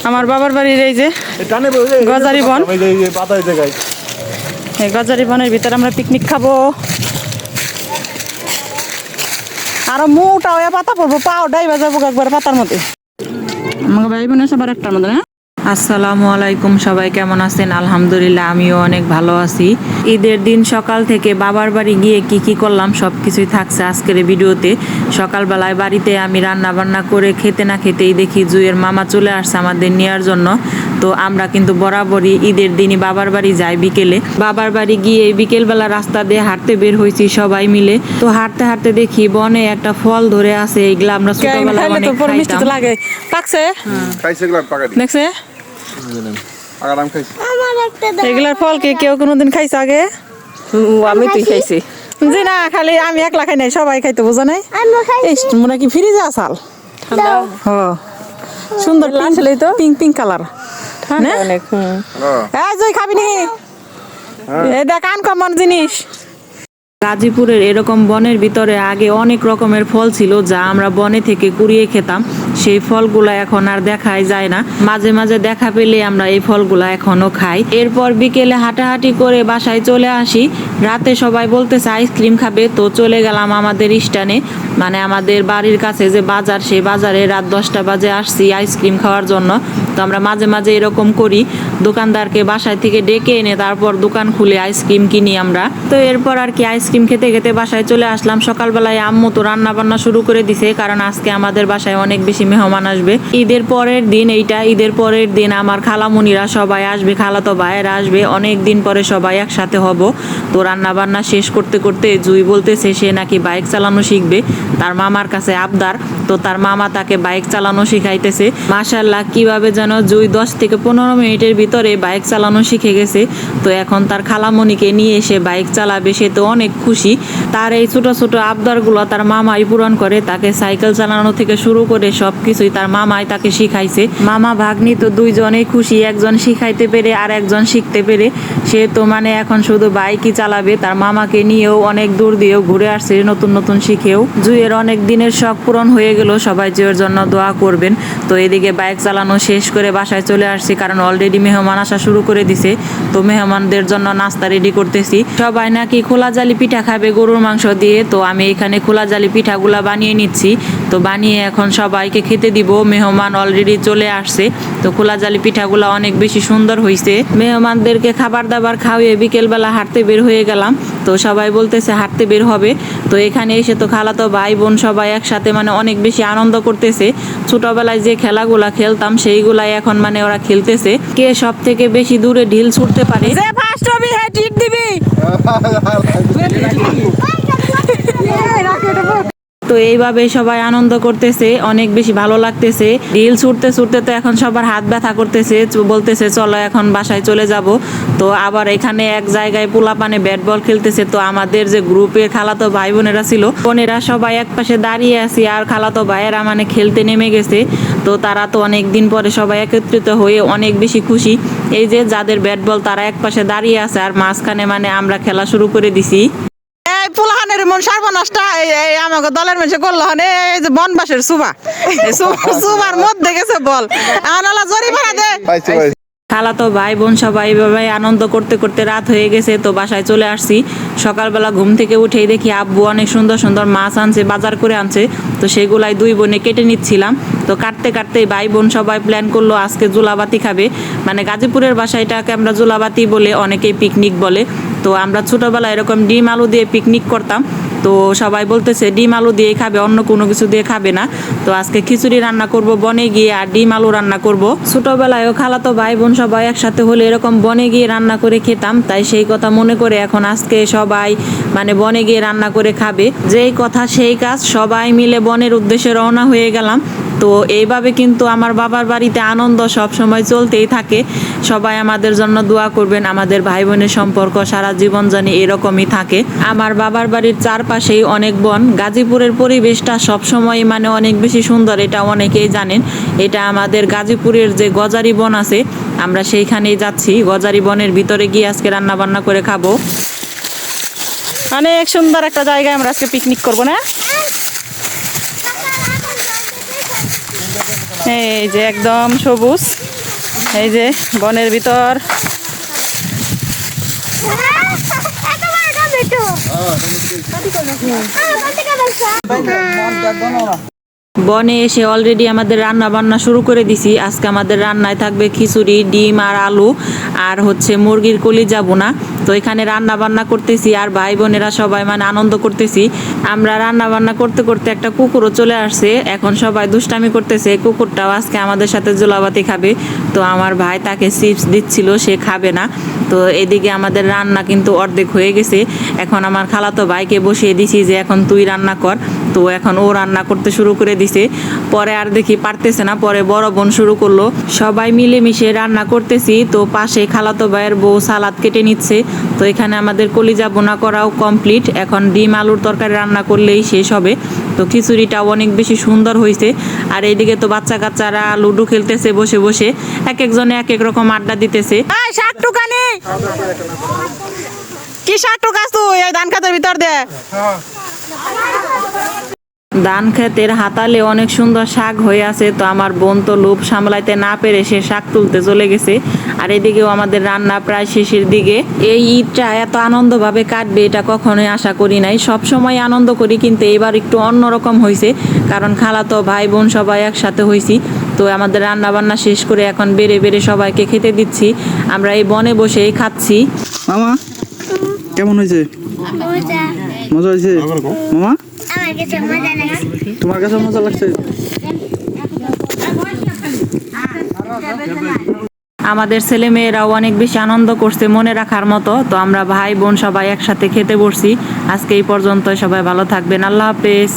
আমার বাবার বাড়ির এই যে গজারি বন, এই গজারি বনের ভিতরে আমরা পিকনিক খাবো। আরো মোটা হয়ে পাতা পড়বো, পাও ডাইবা যাবো একবার পাতার মধ্যে। আমাকে ভাই বোনের সবার একটার মধ্যে না। আসসালামু আলাইকুম, সবাই কেমন আছেন? আলহামদুলিল্লাহ আমিও অনেক ভালো আছি। ঈদের দিন সকাল থেকে বাবার বাড়ি গিয়ে কি করলাম সবকিছুই থাকছে আজকের ভিডিওতে। সকালবেলায় বাড়িতে আমি রান্না বান্না করে খেতে না খেতেই দেখি জুয়ের মামা চলে আসছে আমাদের নেওয়ার জন্য। তো আমরা কিন্তু বরাবরই ঈদের দিনই বাবার বাড়ি যাই বিকেলে। বাবার বাড়ি গিয়ে বিকেলবেলা রাস্তা দিয়ে হাঁটতে বের হয়েছি সবাই মিলে। তো হাঁটতে হাঁটতে দেখি বনে একটা ফল ধরে আছে, এগুলা আমরা ছোটবেলায় অনেক খাইতাম। লাগে পাকছে, দেখছে এগুলার ফল কি কেউ কোনোদিন খাইছে আগে? আমি তুই খাইছি জি না, খালি আমি একলা খাই নাই, সবাই খাইতো, বোঝা নাই। মনে কি ফ্রিজে আসাল সুন্দর পিঙ্ক পিঙ্ক কালার খাবি নি? দেখ আনকমন জিনিস। গাজীপুরের এরকম বনের ভিতরে আগে অনেক রকমের ফল ছিল যা আমরা বনে থেকে কুড়িয়ে খেতাম। সেই ফলগুলা এখন আর দেখাই যায় না, মাঝে মাঝে দেখা পেলে আমরা এই ফলগুলা এখনো খাই। এরপর বিকেলে হাঁটাহাঁটি করে বাসায় চলে আসি। রাতে সবাই বলতেছে আইসক্রিম খাবে, তো চলে গেলাম আমাদের স্ট্যান্ডে, মানে আমাদের বাড়ির কাছে যে বাজার, সেই বাজারে রাত 10টা বাজে আসছি আইসক্রিম খাওয়ার জন্য। তো আমরা মাঝে মাঝে এরকম করি, দোকানদারকে বাসায় থেকে ডেকে এনে তারপর দোকান খুলে আইসক্রিম কিনি আমরা। তো এরপর আর কি আইসক্রিম খেতে খেতে বাসায় চলে আসলাম। সকালবেলায় আম্মু তো রান্না বান্না শুরু করে দিছে, কারণ আজকে আমাদের বাসায় অনেক বেশি মেহমান আসবে। ঈদের পরের দিন এইটা, ঈদের পরের দিন আমার খালামুনিরা সবাই আসবে, খালাতো ভাইয়েরা আসবে, অনেক দিন পরে সবাই একসাথে হব। তো রান্না বান্না শেষ করতে করতে জুই বলতেছে সে নাকি বাইক চালানো শিখবে, তার মামার কাছে আবদার। তো তার মামা তাকে বাইক চালানো শিখাইতেছে। মাশাআল্লাহ কিভাবে যেন জুই 10 থেকে 15 মিনিটের ভিতরে বাইক চালানো শিখে গেছে। তো এখন তার খালামণিকে নিয়ে এসে বাইক চালাবে, সে তো অনেক খুশি। তার এই ছোট ছোট আবদারগুলো তার মামাই পূরণ করে, তাকে সাইকেল চালানো থেকে শুরু করে সবকিছুই তার মামাই তাকে শিখাইছে। মামা ভাগ্নি তো দুইজনেই খুশি, একজন শিখাইতে পেরে আর একজন শিখতে পেরে। সে তো মানে এখন শুধু বাইকই চালাবে। তার মামাকে নিয়েও অনেক দূর দিয়েও ঘুরে আসছে, নতুন নতুন শিখেও। জুয়ের অনেক দিনের শখ পূরণ হয়ে গেল, সবাই জুয়ের জন্য দোয়া করবেন। তো এদিকে বাইক চালানো শেষ করে বাসায় চলে আসছি, কারণ অলরেডি মেহমান আসা শুরু করে দিছে। তো মেহমানদের জন্য নাস্তা রেডি করতেছি। সবাই নাকি খোলা জালি পিঠা খাবে গরুর মাংস দিয়ে, তো আমি এখানে খোলা জালি পিঠাগুলা বানিয়ে নিচ্ছি। তো বানিয়ে এখন সবাইকে খেতে দিব। মেহমান অলরেডি চলে আসছে। তো খোলা জালি পিঠাগুলা অনেক বেশি সুন্দর হয়েছে। মেহমানদেরকে খাবার দাবার খাওয়িয়ে বিকেলবেলা হাঁটতে বের হয়ে গেলাম। তো সবাই বলতেছে হাঁটতে বের হবে। তো এখানে এসে তো খালাতো ভাই বোন সবাই একসাথে মানে অনেক বেশি আনন্দ করতেছে। ছোটবেলায় যে খেলাগুলা খেলতাম সেইগুলাই এখন মানে ওরা খেলতেছে। কে সব থেকে বেশি দূরে ঢিল ছুটতে পারে, যে ফার্স্ট হবে হে টিট দিবি। তো এইভাবে সবাই আনন্দ করতেছে, অনেক বেশি ভালো লাগতেছে। ঢিল ছুটতে ছুটতে তো এখন সবার হাত ব্যথা করতেছে, বলতেছে চলো এখন বাসায় চলে যাব। তো আবার এখানে এক জায়গায় পোলাপানে ব্যাট বল খেলতেছে। তো আমাদের যে গ্রুপের খালাতো ভাই বোনেরা ছিল, বোনেরা সবাই এক পাশে দাঁড়িয়ে আছে আর খালাতো ভাইয়েরা মানে খেলতে নেমে গেছে। তো তারা তো অনেক দিন পরে সবাই একত্রিত হয়ে অনেক বেশি খুশি। এই যে যাদের ব্যাট বল তারা এক পাশে দাঁড়িয়ে আছে আর মাঝখানে মানে আমরা খেলা শুরু করে দিছি। পোলাহানের মন সর্বনষ্ট আমাকে দলের মেশে করলো এই যে বনবাসের সুবা সুবার মধ্যে গেছে বল আনালা জরি মারা দে। খালাতো ভাই বোন সবাই এইভাবে আনন্দ করতে করতে রাত হয়ে গেছে। তো বাসায় চলে আসছি। সকালবেলা ঘুম থেকে উঠেই দেখি আব্বু অনেক সুন্দর সুন্দর মাছ আনছে, বাজার করে আনছে। তো সেগুলাই দুই বোনে কেটে নিচ্ছিলাম। তো কাটতে কাটতে ভাই বোন সবাই প্ল্যান করলো আজকে জুলাবাতি খাবে, মানে গাজীপুরের বাসায় এটাকে আমরা জুলাবাতি বলে, অনেকেই পিকনিক বলে। তো আমরা ছোটবেলায় এরকম ডিম আলু দিয়ে পিকনিক করতাম। তো সবাই বলতেছে ডিম আলু দিয়ে খাবে, অন্য কোনো কিছু দিয়ে খাবে না। তো আজকে খিচুড়ি রান্না করব বনে গিয়ে, আর ডিম আলু রান্না করব। ছোটবেলায়ও খালাতো ভাই বোন সবাই একসাথে হলে এরকম বনে গিয়ে রান্না করে খেতাম, তাই সেই কথা মনে করে এখন আজকে সবাই মানে বনে গিয়ে রান্না করে খাবে। যেই কথা সেই কাজ, সবাই মিলে বনের উদ্দেশ্যে রওনা হয়ে গেলাম। তো এইভাবে কিন্তু আমার বাবার বাড়িতে আনন্দ সব সময় চলতেই থাকে। সবাই আমাদের জন্য দোয়া করবেন, আমাদের ভাই বোনের সম্পর্ক সারা জীবন জানি এরকমই থাকে। আমার বাবার বাড়ির চারপাশেই অনেক বন। গাজীপুরের পরিবেশটা সবসময় মানে অনেক বেশি সুন্দর, এটা অনেকেই জানেন। এটা আমাদের গাজীপুরের যে গজারি বন আছে, আমরা সেইখানেই যাচ্ছি। গজারি বনের ভিতরে গিয়ে আজকে রান্না বান্না করে খাবো। অনেক সুন্দর একটা জায়গায় আমরা আজকে পিকনিক করবো না? এই যে একদম সবুজ। এই যে বনের ভিতর বনে এসে অলরেডি আমাদের রান্না বান্না শুরু করে দিছি। আজকে আমাদের রান্নায় থাকবে খিচুড়ি, ডিম আর আলু, আর হচ্ছে মুরগির কলিজা বোনা। তো এখানে রান্না বান্না করতেছি আর ভাই বোনেরা সবাই মানে আনন্দ করতেছি। আমরা রান্না বান্না করতে করতে একটা কুকুরও চলে আসছে, এখন সবাই দুষ্টামি করতেছে। কুকুরটাও আজকে আমাদের সাথে জোলাবাতি খাবে। তো আমার ভাই তাকে চিপস দিচ্ছিল, সে খাবে না। তো এদিকে আমাদের রান্না কিন্তু অর্ধেক হয়ে গেছে। এখন আমার খালাতো ভাইকে বসিয়ে দিছি যে এখন তুই রান্না কর। তো এখন ও রান্না করতে শুরু করে দিছে। পরে আর দেখি পারতেছে না, পরে বড় বোন শুরু করলো। সবাই মিলেমিশে রান্না করতেছি। তো পাশে খালাতো ভাইয়ের বউ সালাদ কেটে নিচ্ছে। তো এখানে আমাদের কলিজা বোনা করাও কমপ্লিট। এখন ডিম আলুর তরকারি রান্না করলেই শেষ হবে। তো খিচুড়িটাও অনেক বেশি সুন্দর হয়েছে। আর এইদিকে তো বাচ্চা কাচ্চারা লুডো খেলতেছে বসে বসে, এক একজনে এক এক রকম আড্ডা দিতেছে। শাক টুকানি কি শাক টুকাস তুই এই ধান খাতের ভিতর দে। ধান ক্ষেতের হাতালে অনেক সুন্দর শাক হয়ে আছে। তো আমার বোন তো লোভ সামলাইতে না পেরে সে শাক তুলতে চলে গেছে। আর এদিকেও আমাদের রান্না প্রায় শেষের দিকে। এই ঈদটা এত আনন্দভাবে কাটবে এটা কখনোই আশা করি নাই। সব সময় আনন্দ করি, কিন্তু এবার একটু অন্যরকম হয়েছে, কারণ খালাতো ভাই বোন সবাই একসাথে হয়েছি। তো আমাদের রান্না বান্না শেষ করে এখন বেড়ে বেড়ে সবাইকে খেতে দিচ্ছি। আমরা এই বনে বসেই খাচ্ছি। মামা কেমন হয়েছে? মজা হয়েছে মামা? তোমার কাছে মজা লাগছে? আমাদের ছেলে মেয়েরাও অনেক বেশি আনন্দ করছে মনে রাখার মতো। তো আমরা ভাই বোন সবাই একসাথে খেতে বসছি। আজকে এই পর্যন্ত, সবাই ভালো থাকবেন। আল্লাহ হাফেজ।